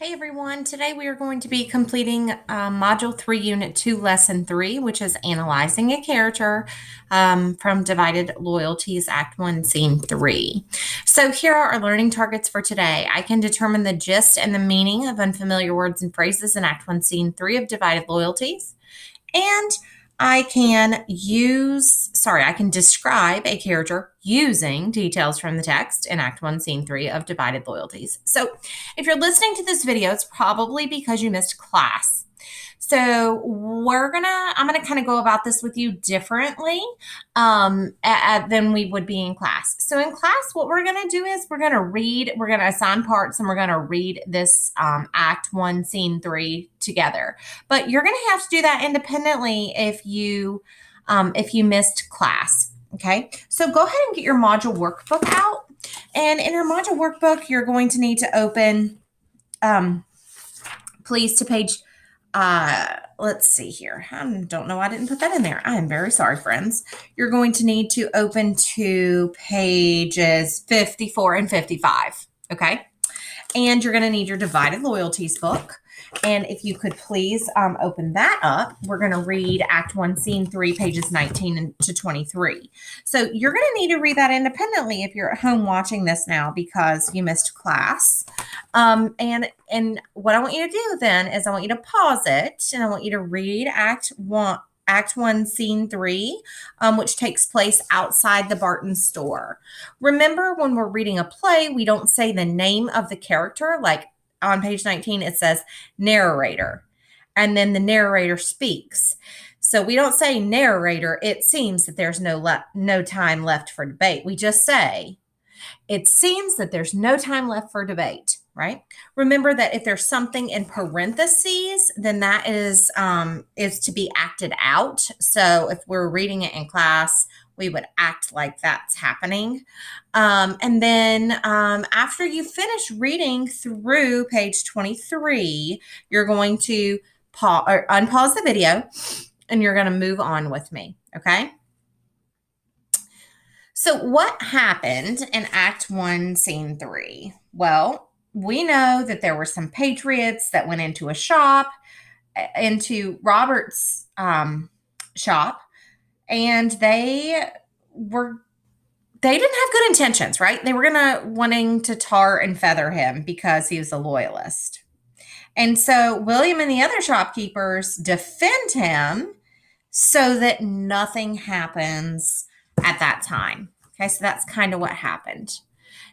Hey everyone, today we are going to be completing Module 3, Unit 2, Lesson 3, which is Analyzing a Character from Divided Loyalties, Act 1, Scene 3. So here are our learning targets for today. I can determine the gist and the meaning of unfamiliar words and phrases in Act 1, Scene 3 of Divided Loyalties. And I can describe a character using details from the text in Act 1, Scene 3 of Divided Loyalties. So if you're listening to this video, it's probably because you missed class. So I'm gonna kind of go about this with you differently than we would be in class. So in class, what we're gonna do is we're gonna assign parts, and we're gonna read this Act 1, Scene 3 together. But you're gonna have to do that independently if you missed class. Okay, so go ahead and get your module workbook out. And in your module workbook, you're going to need to open, please, to page, let's see here. I don't know why I didn't put that in there. I am very sorry, friends. You're going to need to open to pages 54 and 55, okay? And you're going to need your Divided Loyalties book. And if you could please open that up, we're going to read Act 1, Scene 3, pages 19 to 23. So you're going to need to read that independently if you're at home watching this now because you missed class. And what I want you to do then is I want you to pause it, and I want you to read Act 1, Scene 3, which takes place outside the Barton store. Remember, when we're reading a play, we don't say the name of the character. Like on page 19, it says narrator, and then the narrator speaks. So we don't say narrator, it seems that there's no time left for debate. We just say, it seems that there's no time left for debate, right? Remember that if there's something in parentheses, then that is to be acted out. So if we're reading it in class, we would act like that's happening. And then after you finish reading through page 23, you're going to unpause the video, and you're going to move on with me, okay? So what happened in Act 1, Scene 3? Well, we know that there were some patriots that went into a shop, into Robert's shop, and they didn't have good intentions, right? They were wanting to tar and feather him because he was a loyalist. And so William and the other shopkeepers defend him so that nothing happens at that time. Okay, so that's kind of what happened.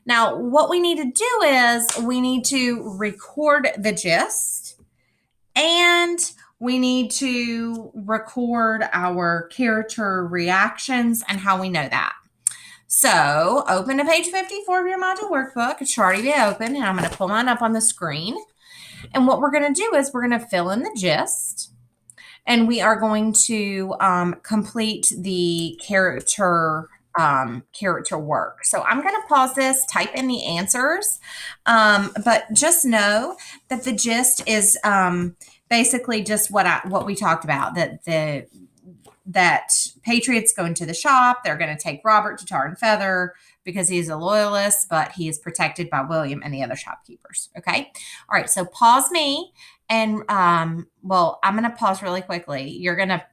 Now, what we need to do is we need to record the gist, and we need to record our character reactions and how we know that. So open to page 54 of your module workbook. It should already be open, and I'm going to pull mine up on the screen. And what we're going to do is we're going to fill in the gist, and we are going to complete the character work. So I'm going to pause this, type in the answers, but just know that the gist is basically just what we talked about, that patriots go into the shop. They're going to take Robert to tar and feather because he's a loyalist, but he is protected by William and the other shopkeepers. Okay. All right. So pause me. And, I'm going to pause really quickly. You're going to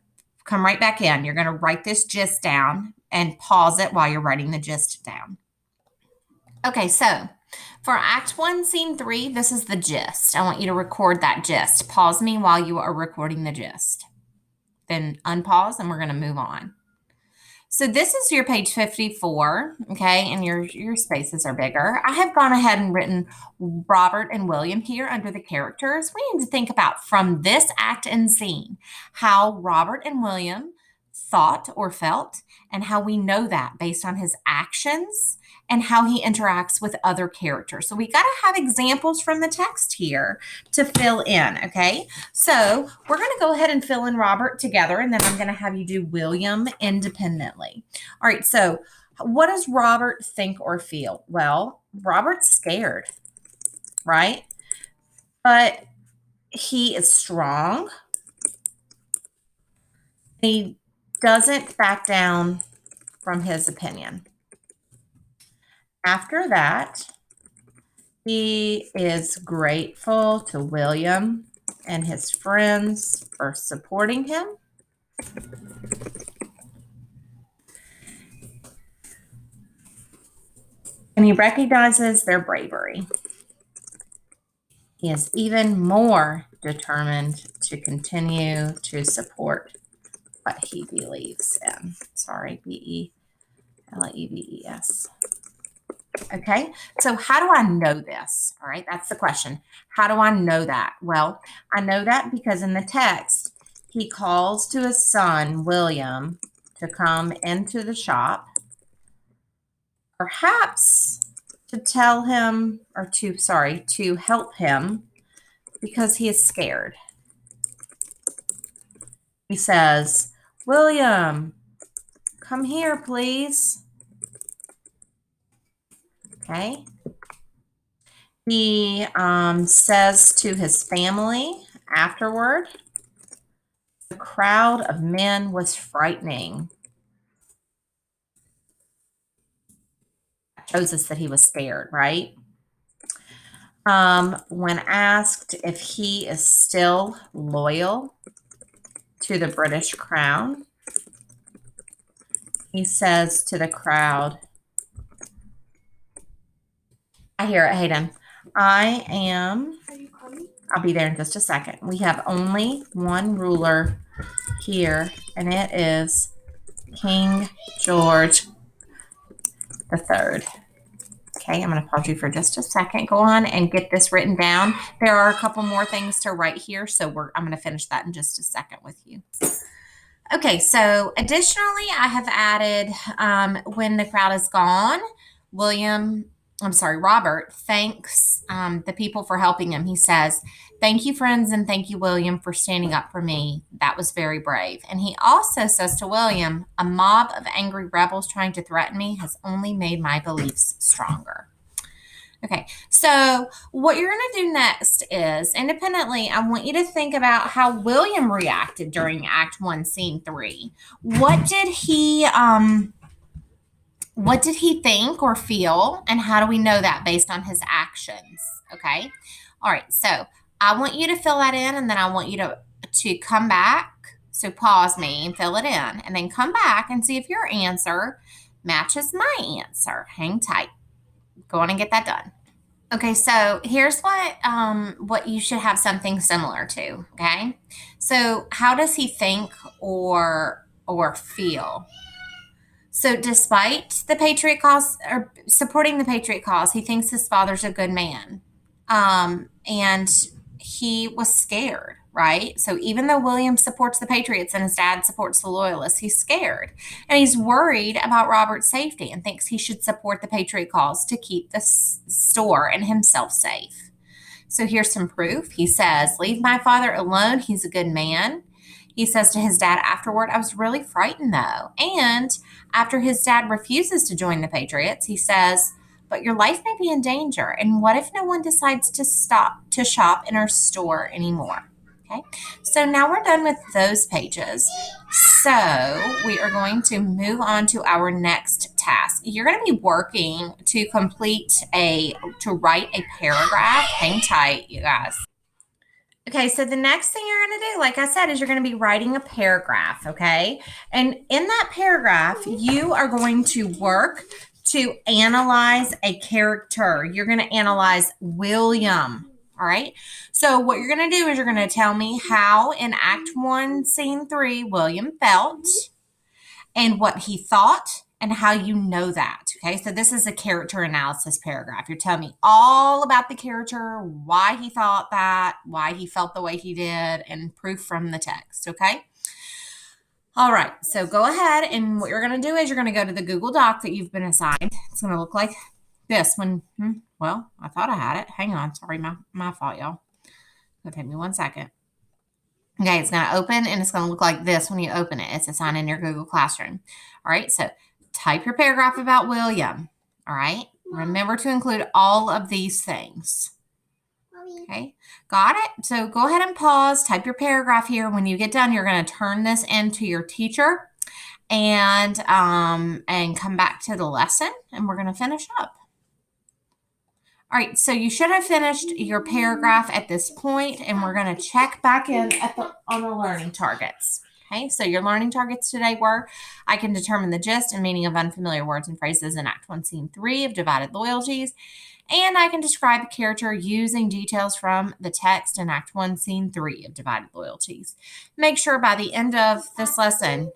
come right back in. You're going to write this gist down and pause it while you're writing the gist down. Okay. So for Act 1, Scene 3, this is the gist. I want you to record that gist. Pause me while you are recording the gist. Then unpause, and we're going to move on. So this is your page 54, okay, and your spaces are bigger. I have gone ahead and written Robert and William here under the characters. We need to think about, from this act and scene, how Robert and William thought or felt, and how we know that based on his actions and how he interacts with other characters. So we got to have examples from the text here to fill in, okay? So we're going to go ahead and fill in Robert together, and then I'm going to have you do William independently. All right, so what does Robert think or feel? Well, Robert's scared, right? But he is strong. He doesn't back down from his opinion. After that, He is grateful to William and his friends for supporting him. And he recognizes their bravery. He is even more determined to continue to support what he believes in. Sorry, Believes. Okay, so how do I know this? All right, that's the question. How do I know that? Well, I know that because in the text, he calls to his son, William, to come into the shop, perhaps to tell him, or to help him because he is scared. He says, William, come here, please. Okay. He says to his family afterward, the crowd of men was frightening. That shows us that he was scared, right? When asked if he is still loyal to the British crown, he says to the crowd, I hear it, Hayden. I am. Are you coming? I'll be there in just a second. We have only one ruler here, and it is King George III. Okay, I'm going to pause you for just a second. Go on and get this written down. There are a couple more things to write here, so I'm going to finish that in just a second with you. Okay, so additionally, I have added when the crowd is gone, Robert thanks the people for helping him. He says, thank you, friends, and thank you, William, for standing up for me. That was very brave. And he also says to William, a mob of angry rebels trying to threaten me has only made my beliefs stronger. Okay, so what you're going to do next is independently, I want you to think about how William reacted during Act 1, Scene 3. What did he think or feel, and how do we know that based on his actions? Okay, all right, so I want you to fill that in, and then I want you to come back. So pause me and fill it in, and then come back and see if your answer matches my answer. Hang tight. Go on and get that done. Okay, so here's what you should have something similar to. Okay, so how does he think or feel? So, despite the Patriot cause or supporting the Patriot cause, he thinks his father's a good man, and he was scared. Right. So even though William supports the Patriots and his dad supports the Loyalists, he's scared and he's worried about Robert's safety and thinks he should support the Patriot cause to keep the store and himself safe. So here's some proof. He says, leave my father alone. He's a good man. He says to his dad afterward, I was really frightened though. And after his dad refuses to join the Patriots, he says, but your life may be in danger. And what if no one decides to stop to shop in our store anymore? Okay, so now we're done with those pages. So we are going to move on to our next task. You're going to be working to write a paragraph. Hang tight, you guys. Okay, so the next thing you're going to do, like I said, is you're going to be writing a paragraph, okay? And in that paragraph, you are going to work to analyze a character. You're going to analyze William, all right? So what you're going to do is you're going to tell me how in Act 1, Scene 3, William felt and what he thought and how you know that. Okay, so this is a character analysis paragraph. You're telling me all about the character, why he thought that, why he felt the way he did, and proof from the text. Okay. All right, so go ahead, and what you're going to do is you're going to go to the Google Doc that you've been assigned. It's going to look like this one. Well, I thought I had it. Hang on. Sorry, my fault, y'all. It'll take me 1 second. Okay, it's going to open, and it's going to look like this when you open it. It's assigned in your Google Classroom. All right, so type your paragraph about William. All right, remember to include all of these things. Okay, got it? So go ahead and pause, type your paragraph here. When you get done, you're going to turn this into your teacher and come back to the lesson, and we're going to finish up. All right, so you should have finished your paragraph at this point, and we're going to check back in on the learning targets. Okay, so your learning targets today were: I can determine the gist and meaning of unfamiliar words and phrases in Act 1, Scene 3 of Divided Loyalties, and I can describe a character using details from the text in Act 1, Scene 3 of Divided Loyalties. Make sure by the end of this lesson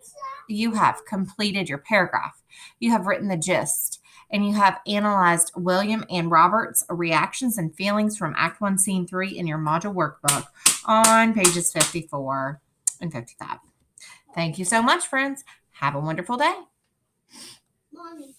you have completed your paragraph, you have written the gist, and you have analyzed William and Robert's reactions and feelings from Act 1, Scene 3 in your module workbook on pages 54 and 55. Thank you so much, friends. Have a wonderful day. Mommy.